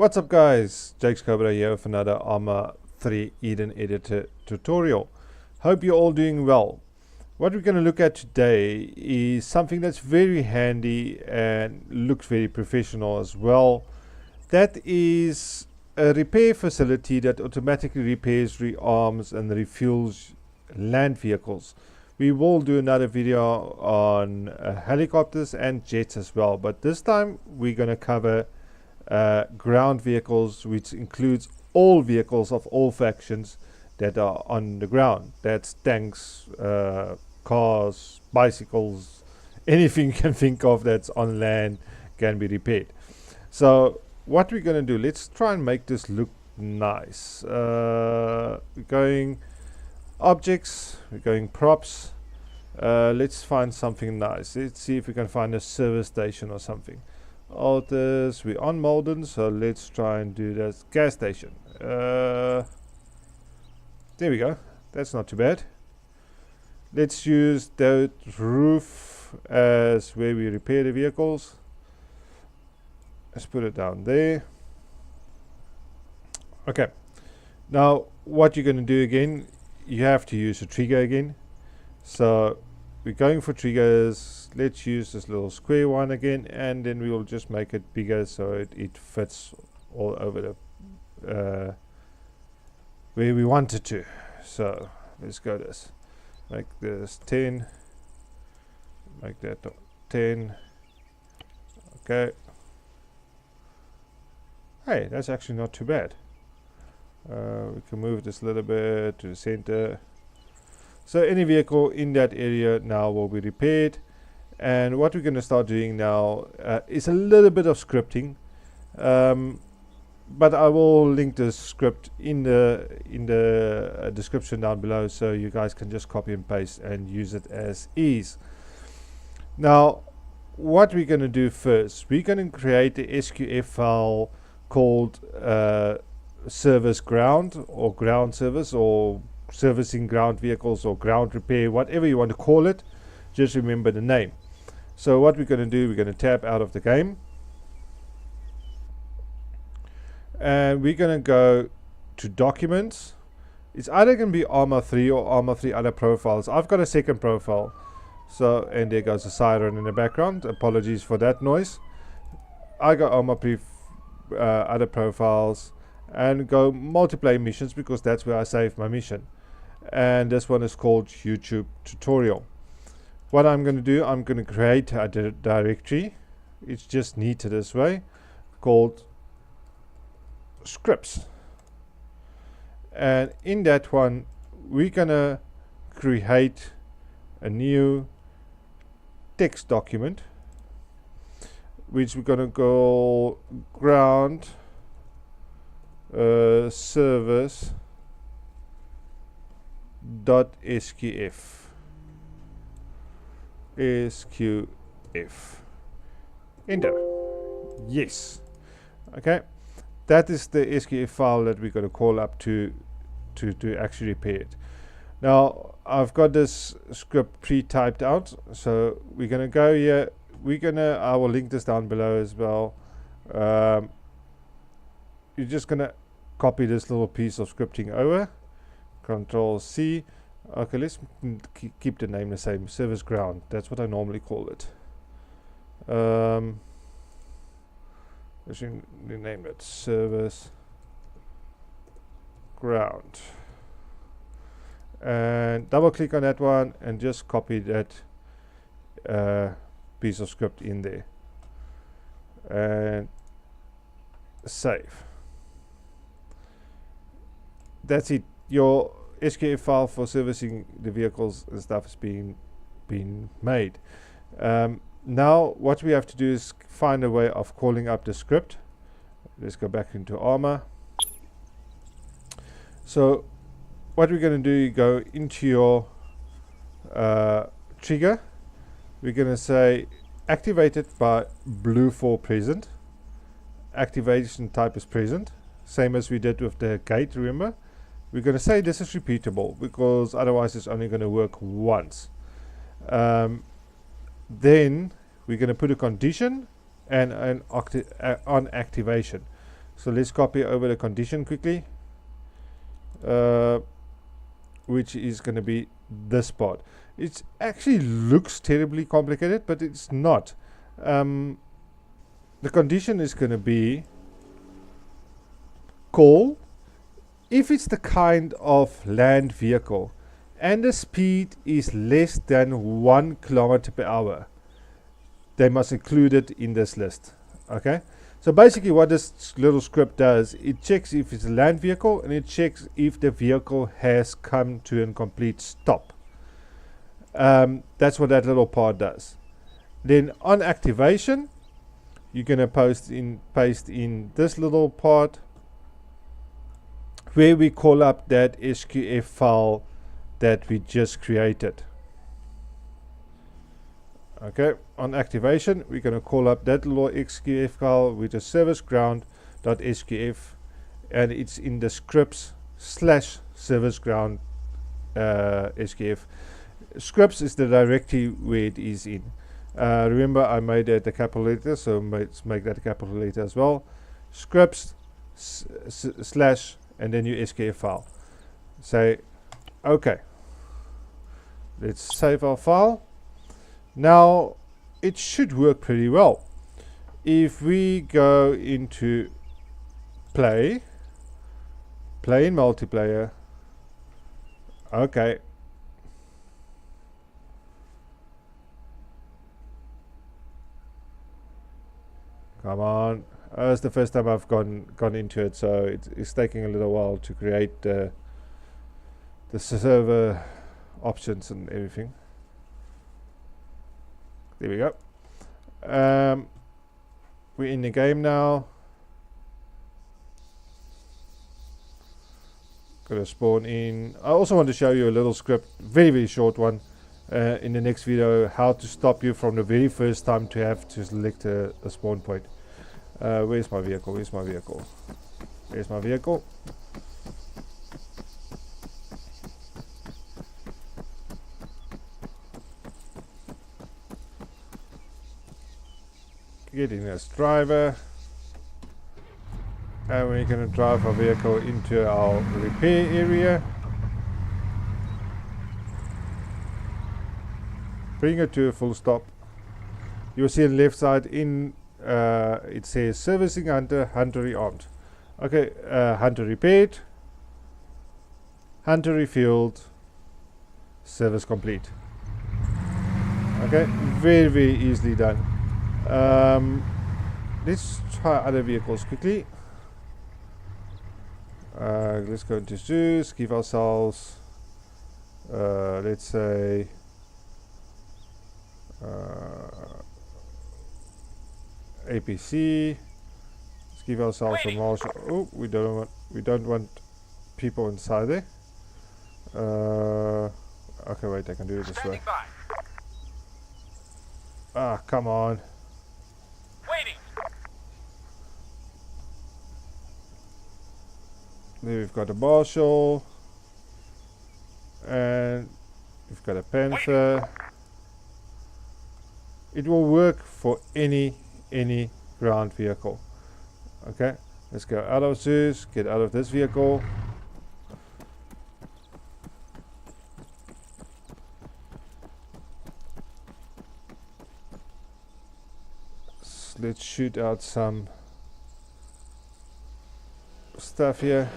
What's up guys, Jake's Cobra here with another Arma 3 Eden editor tutorial. Hope you're all doing well. What we're going to look at today is something that's very handy and looks very professional as well. That is a repair facility that automatically repairs, rearms and refuels land vehicles. We will do another video on helicopters and jets as well, but this time we're going to cover ground vehicles, which includes all vehicles of all factions that are on the ground. That's tanks, cars, bicycles, anything you can think of that's on land can be repaired. So what we're going to do, let's try and make this look nice. We're going objects, we're going props. Let's find something nice. Let's see if we can find a service station or something. Altars, we're on Malden, so let's try and do this gas station. There we go, that's not too bad. Let's use that roof as where we repair the vehicles. Let's put it down there. Okay, now what you're going to do again, you have to use a trigger again. So we're going for triggers. Let's use this little square one again, and then we will just make it bigger so it fits all over the where we want it to. So let's go this. Make this 10. Make that 10. Okay. Hey, that's actually not too bad. We can move this a little bit to the center. So any vehicle in that area now will be repaired. And what we're going to start doing now is a little bit of scripting, but I will link the script in the description down below, so you guys can just copy and paste and use it as is. Now what we're going to do first, we're going to create a SQF file called service ground, or ground service, or servicing ground vehicles, or ground repair, whatever you want to call it. Just remember the name. So what we're going to do, we're going to tab out of the game, and we're going to go to documents. It's either going to be Arma3 or Arma3 other profiles. I've got a second profile, so, and there goes a siren in the background. Apologies for that noise. I go Arma3 other profiles and go multiplayer missions, because that's where I save my mission. And this one is called YouTube tutorial. What I'm going to do, I'm going to create a directory. It's just neater this way, called scripts. And in that one, we're going to create a new text document, which we're going to call ground service .sqf. Enter. Yes. Okay, that is the SQF file that we're going to call up to actually repair it. Now I've got this script pre-typed out, so we're going to go here. I will link this down below as well. You're just going to copy this little piece of scripting over. Control C. Okay, let's keep the name the same. Service ground. That's what I normally call it. Let's rename it service ground. And double click on that one and just copy that piece of script in there. And save. That's it. Your SQF file for servicing the vehicles and stuff is being made. Now what we have to do is find a way of calling up the script. Let's go back into Arma. So what we're going to do, you go into your trigger. We're going to say activated by blue for present. Activation type is present, same as we did with the gate, remember. We're going to say this is repeatable, because otherwise it's only going to work once. Then we're going to put a condition and on activation. So let's copy over the condition quickly, which is going to be this part. It actually looks terribly complicated, but it's not. The condition is going to be call if it's the kind of land vehicle and the speed is less than 1 kilometer per hour. They must include it in this list. Okay, so basically what this little script does, it checks if it's a land vehicle and it checks if the vehicle has come to a complete stop. That's what that little part does. Then on activation, you're going to paste in this little part where we call up that SQF file that we just created. Okay, on activation, we're going to call up that little SQF file with a service ground.sqf, and it's in the scripts / service ground SQF. Scripts is the directory where it is in. Remember, I made that a capital letter, so let's make that a capital letter as well. Scripts / and then your SQF file. Say okay. Let's save our file. Now it should work pretty well. If we go into play in multiplayer, okay, come on. It's the first time I've gone into it, so it's taking a little while to create the server options and everything. There we go. We're in the game now. Gotta spawn in. I also want to show you a little script, very short one, in the next video, how to stop you from the very first time to have to select a spawn point. Where's my vehicle? Where's my vehicle? Where's my vehicle? Getting as driver, and we're going to drive our vehicle into our repair area, bring it to a full stop. You'll see on the left side it says servicing Hunter rearmed. Okay, Hunter repaired, Hunter refueled, service complete. Okay, very easily done. Let's try other vehicles quickly. Let's go into zoos, give ourselves let's say APC. Let's give ourselves a marshal. Oh, we don't want people inside there. Okay, wait, I can do it this way. Ah, come on. There we've got a marshal, and we've got a panther. It will work for any ground vehicle. Okay, let's go out of Zeus, get out of this vehicle. Let's shoot out some stuff here.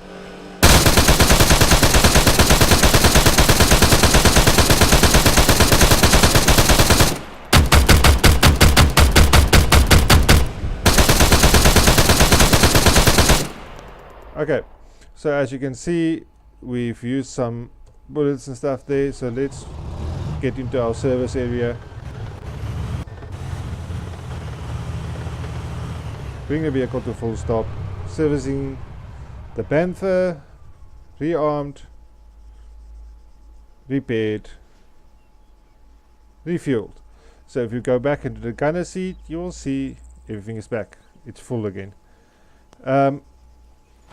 Okay, so as you can see, we've used some bullets and stuff there, so let's get into our service area. Bring the vehicle to full stop. Servicing the Panther, rearmed, repaired, refueled. So if you go back into the gunner seat, you will see everything is back. It's full again.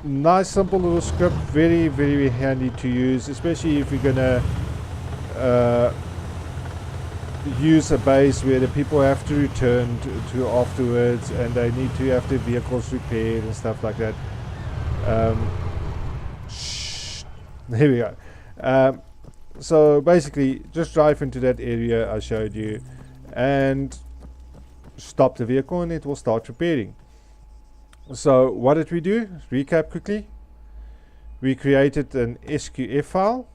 Nice simple little script, very handy to use, especially if you're gonna use a base where the people have to return to afterwards, and they need to have their vehicles repaired and stuff like that. There we go. So basically, just drive into that area I showed you and stop the vehicle, and it will start repairing. So what did we do? Recap quickly. We created an SQF file.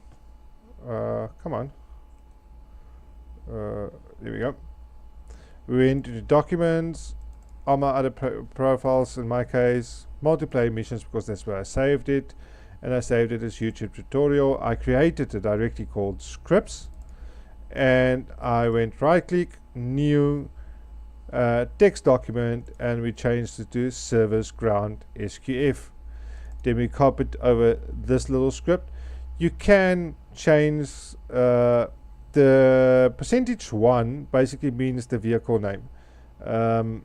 Come on. There we go. We went into documents, all my other profiles, in my case, multiplayer missions, because that's where I saved it. And I saved it as YouTube tutorial. I created a directory called scripts, and I went right click, new text document, and we changed it to service ground SQF. Then we copied over this little script. You can change the %1 basically means the vehicle name, and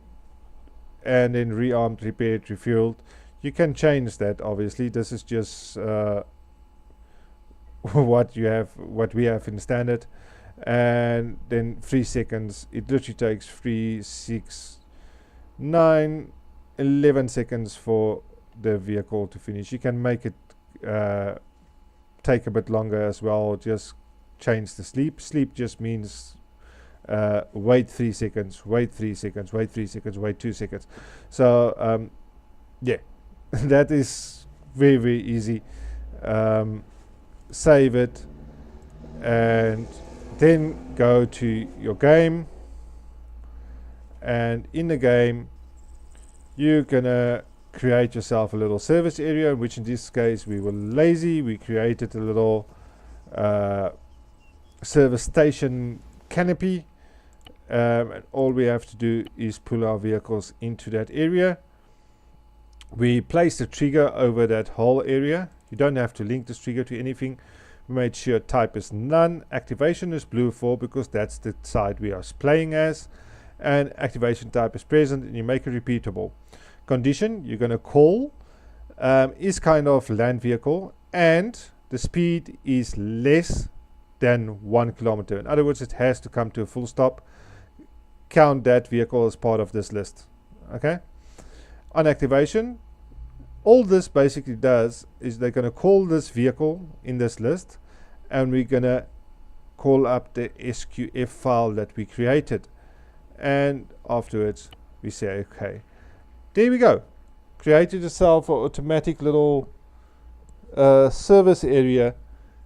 then rearmed, repaired, refueled. You can change that, obviously. This is just what we have in standard. And then 3 seconds. It literally takes 3, 6, 9, 11 seconds for the vehicle to finish. You can make it take a bit longer as well. Just change the sleep. Sleep just means wait 3 seconds, wait 3 seconds, wait 3 seconds, wait 2 seconds. So yeah, that is very, very easy. Save it and then go to your game, and in the game you're gonna create yourself a little service area, which in this case we were lazy. We created a little service station canopy, and all we have to do is pull our vehicles into that area. We place the trigger over that whole area. You don't have to link this trigger to anything. We made sure type is none, activation is blue for, because that's the side we are playing as, and activation type is present, and you make it repeatable. Condition you're going to call is kind of land vehicle, and the speed is less than 1 kilometer. In other words, it has to come to a full stop. Count that vehicle as part of this list. Okay. On activation, all this basically does is they're going to call this vehicle in this list, and we're going to call up the SQF file that we created, and afterwards we say okay. There we go. Created yourself an automatic little service area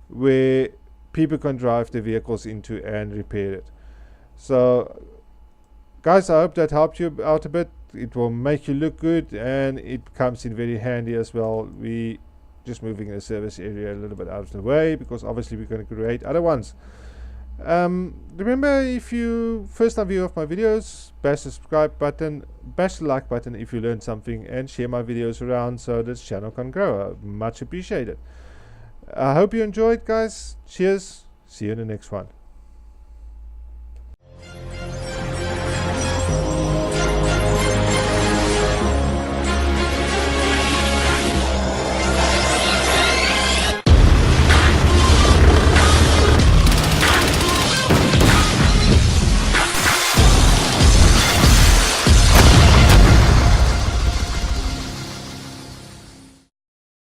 where people can drive their vehicles into and repair it. So guys, I hope that helped you out a bit. It will make you look good, and it comes in very handy as well. We just moving the service area a little bit out of the way, because obviously we're going to create other ones. Remember, if you first time view of my videos, bash the subscribe button, bash the like button if you learned something, and share my videos around so this channel can grow. Much appreciated. I hope you enjoyed, guys. Cheers. See you in the next one.